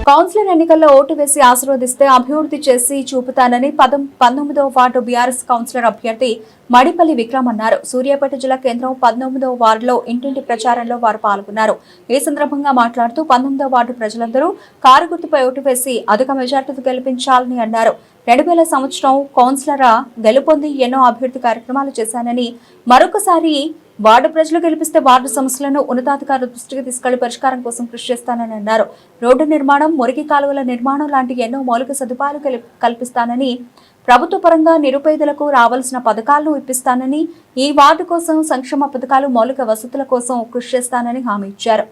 Councillor ఎన్నికల్లో vote వేసి ఆశీర్వదిస్తే అభివృద్ధి చేసి చూపుతానని 19వ వార్డు బీఆర్ఎస్ కౌన్సిలర్ అభ్యర్థి మడిపల్లి విక్రమ్ అన్నారు. సూర్యాపేట జిల్లా కేంద్రం 19వ వార్డులో ఇంటింటి ప్రచారంలో వారు పాల్గొన్నారు. ఈ సందర్భంగా మాట్లాడుతూ 19వ వార్డు ప్రజలందరూ కారు గుర్తుపై ఓటు వేసి అధిక మెజార్టీతో గెలిపించాలని అన్నారు. 2000 సంవత్సరం కౌన్సిలర్ గెలుపొంది ఎన్నో అభివృద్ధి కార్యక్రమాలు చేశానని, మరొకసారి వార్డు ప్రజలు గెలిపిస్తే వార్డు సమస్యలను ఉన్నతాధికారుల దృష్టికి తీసుకెళ్లి పరిష్కారం కోసం కృషి చేస్తానని అన్నారు. రోడ్డు నిర్మాణం, మురికి కాలువల నిర్మాణం లాంటి ఎన్నో మౌలిక సదుపాయాలు కల్పిస్తానని, ప్రభుత్వ పరంగా నిరుపేదలకు రావాల్సిన పథకాలను ఇప్పిస్తానని, ఈ వార్డు కోసం సంక్షేమ పథకాలు, మౌలిక వసతుల కోసం కృషి చేస్తానని హామీ ఇచ్చారు.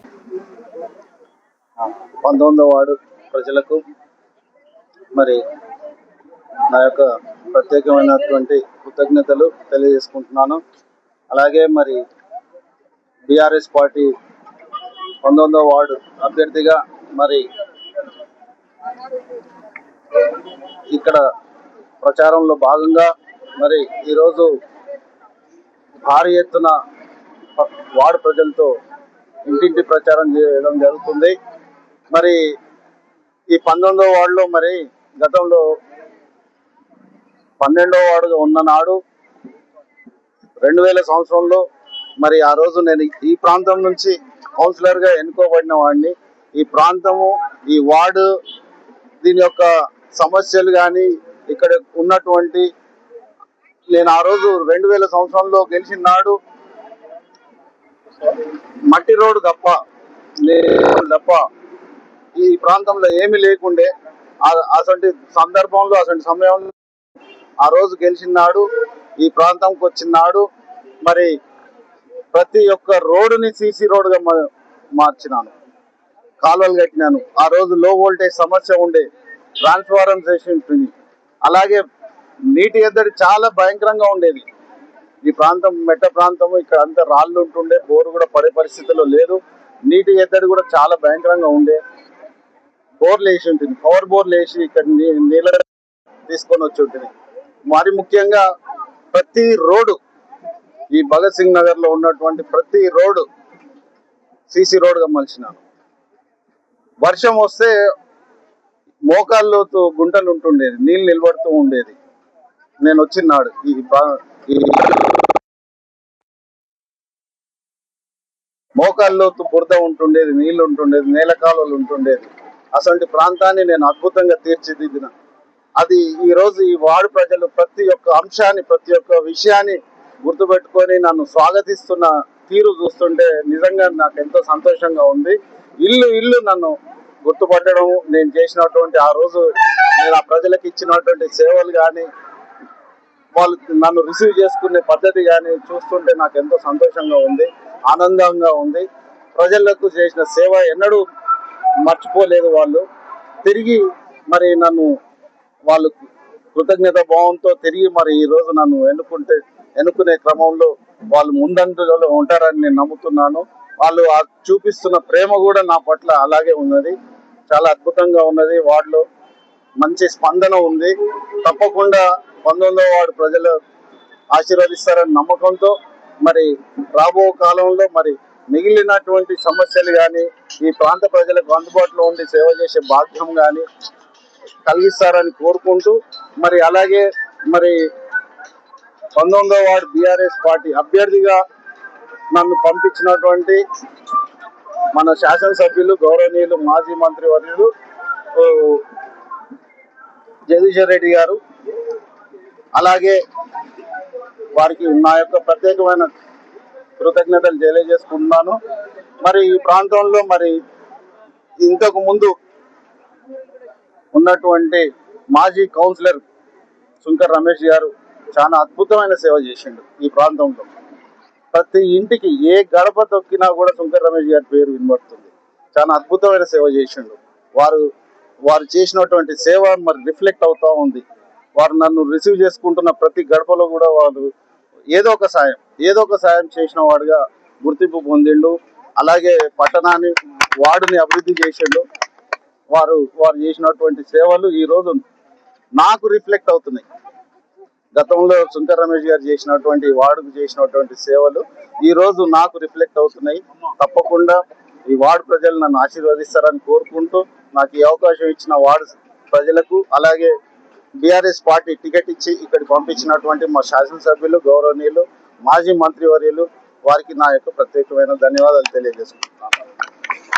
19వ వార్డు ప్రజలకు మరి నా యొక్క ప్రత్యేకమైనటువంటి కృతజ్ఞతలు తెలియజేసుకుంటున్నాను. అలాగే మరి బీఆర్ఎస్ పార్టీ 19వ వార్డు అభ్యర్థిగా మరి ఇక్కడ ప్రచారంలో భాగంగా మరి ఈరోజు భారీ ఎత్తున వార్డు ప్రజలతో ఇంటింటి ప్రచారం చేయడం జరుగుతుంది. మరి ఈ 19వ వార్డులో మరి గతంలో 12వ వార్డుగా ఉన్న నాడు 2000 సంవత్సరంలో మరి ఆ రోజు నేను ఈ ప్రాంతం నుంచి కౌన్సిలర్గా ఎన్నుకోబడిన వాడిని. ఈ ప్రాంతము, ఈ వార్డు, దీని యొక్క సమస్యలు కానీ ఇక్కడ ఉన్నటువంటి, నేను ఆ రోజు 2000 సంవత్సరంలో గెలిచిన నాడు మట్టి రోడ్డు తప్ప ఈ ప్రాంతంలో ఏమీ లేకుండే. అసంటి సందర్భంలో, అసంటి సమయంలో ఆ రోజు గెలిచిన నాడు, ఈ ప్రాంతంకి వచ్చిన నాడు మరి ప్రతి ఒక్క రోడ్డుని సీసీ రోడ్డుగా మార్చినాను, కాలువలు కట్టినాను. ఆ రోజు లో వోల్టేజ్ సమస్య ఉండే, ట్రాన్స్ఫార్మర్ చేసి, అలాగే నీటి ఎద్దడి చాలా భయంకరంగా ఉండేది. ఈ ప్రాంతం మెట్ట ప్రాంతము, ఇక్కడ అంతా రాళ్ళు ఉంటుండే, బోరు కూడా పడే పరిస్థితిలో లేదు. నీటి ఎద్దడి కూడా చాలా భయంకరంగా ఉండే. బోర్లు వేసి ఉంటుంది, పవర్ బోర్లు వేసి ఇక్కడ నీళ్ళ తీసుకొని వచ్చి ఉంటుంది. మరి ముఖ్యంగా ప్రతి రోడ్డు, ఈ భగత్ సింగ్ నగర్ లో ఉన్నటువంటి ప్రతి రోడ్డు సీసీ రోడ్డుగా మలిచినాను. వర్షం వస్తే మోకాళ్ళతో గుంటలు ఉంటుండేది, నీళ్ళు నిలబడుతూ ఉండేది. నేను వచ్చినాడు ఈ మోకాళ్ళతో బురద ఉంటుండేది, నీళ్లు ఉంటుండేది, నేల కాలువలు ఉంటుండేది. అసలు ప్రాంతాన్ని నేను అద్భుతంగా తీర్చిదిద్దిన. అది ఈ రోజు ఈ వార్డు ప్రజలు ప్రతి ఒక్క అంశాన్ని, ప్రతి ఒక్క విషయాన్ని గుర్తుపెట్టుకొని నన్ను స్వాగతిస్తున్న తీరు చూస్తుంటే నిజంగా నాకు ఎంతో సంతోషంగా ఉంది. ఇల్లు నన్ను గుర్తుపట్టడం, నేను చేసినటువంటి ఆ రోజు నేను ఆ ప్రజలకు ఇచ్చినటువంటి సేవలు కానీ, వాళ్ళు నన్ను రిసీవ్ చేసుకునే పద్ధతి కానీ చూస్తుంటే నాకు ఎంతో సంతోషంగా ఉంది, ఆనందంగా ఉంది. ప్రజలకు చేసిన సేవ ఎన్నడూ మర్చిపోలేదు. వాళ్ళు తిరిగి మరి నన్ను, వాళ్ళు కృతజ్ఞత భావంతో తిరిగి మరి ఈ రోజు నన్ను ఎన్నుకునే క్రమంలో వాళ్ళు ముందంజలో ఉంటారని నేను నమ్ముతున్నాను. వాళ్ళు చూపిస్తున్న ప్రేమ కూడా నా పట్ల అలాగే ఉన్నది, చాలా అద్భుతంగా ఉన్నది. వార్డులో మంచి స్పందన ఉంది. తప్పకుండా 19వ వార్డు ప్రజలు ఆశీర్వదిస్తారని నమ్మకంతో మరి రాబో కాలంలో మరి మిగిలినటువంటి సమస్యలు కానీ, ఈ ప్రాంత ప్రజలకు అందుబాటులో ఉండి సేవ చేసే భాగ్యం కానీ కలిగిస్తారని కోరుకుంటూ, మరి అలాగే మరి 19వ వార్డు బీఆర్ఎస్ పార్టీ అభ్యర్థిగా నన్ను పంపించినటువంటి మన శాసనసభ్యులు, గౌరవనీయులు, మాజీ మంత్రి వర్యులు జగదీశ్వర్ రెడ్డి గారు, అలాగే వారికి నా యొక్క ప్రత్యేకమైన కృతజ్ఞతలు తెలియజేసుకుంటున్నాను. మరి ఈ ప్రాంతంలో మరి ఇంతకు ముందు ఉన్నటువంటి మాజీ కౌన్సిలర్ సుంకర్ రమేష్ గారు చాలా అద్భుతమైన సేవ చేసిండు. ఈ ప్రాంతంలో ప్రతి ఇంటికి ఏ గడప తొక్కినా కూడా సుంకర్ రమేష్ గారి పేరు వినబడుతుంది. చాలా అద్భుతమైన సేవ చేసిండు. వారు చేసినటువంటి సేవ మరి రిఫ్లెక్ట్ అవుతా ఉంది. వారు నన్ను రిసీవ్ చేసుకుంటున్న ప్రతి గడపలో కూడా వారు ఏదో ఒక సాయం చేసిన వాడుగా గుర్తింపు పొందిండు. అలాగే పట్టణాన్ని, వార్డుని అభివృద్ధి చేసిండు. వారు చేసినటువంటి సేవలు ఈ రోజు నాకు రిఫ్లెక్ట్ అవుతున్నాయి. గతంలో సుంకర్ రమేష్ గారు చేసినటువంటి, వార్డుకు చేసినటువంటి సేవలు ఈ రోజు నాకు రిఫ్లెక్ట్ అవుతున్నాయి. తప్పకుండా ఈ వార్డు ప్రజలు నన్ను ఆశీర్వదిస్తారని కోరుకుంటూ నాకు ఈ అవకాశం ఇచ్చిన వార్డు ప్రజలకు, అలాగే బీఆర్ఎస్ పార్టీ టికెట్ ఇచ్చి ఇక్కడికి పంపించినటువంటి మా శాసనసభ్యులు, గౌరవనీయులు, మాజీ మంత్రివర్యులు వారికి నా యొక్క ప్రత్యేకమైన ధన్యవాదాలు తెలియజేసుకుంటున్నాను.